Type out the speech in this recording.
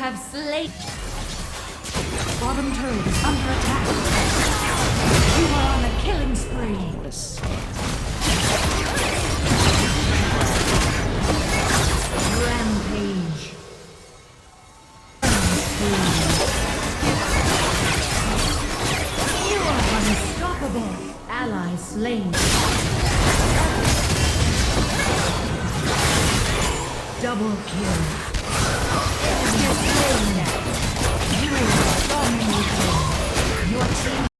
have slain. Bottom turret is under attack. You are on a killing spree. Rampage. You are unstoppable. Ally slain. Double kill. You're slain. You are dominating. Your team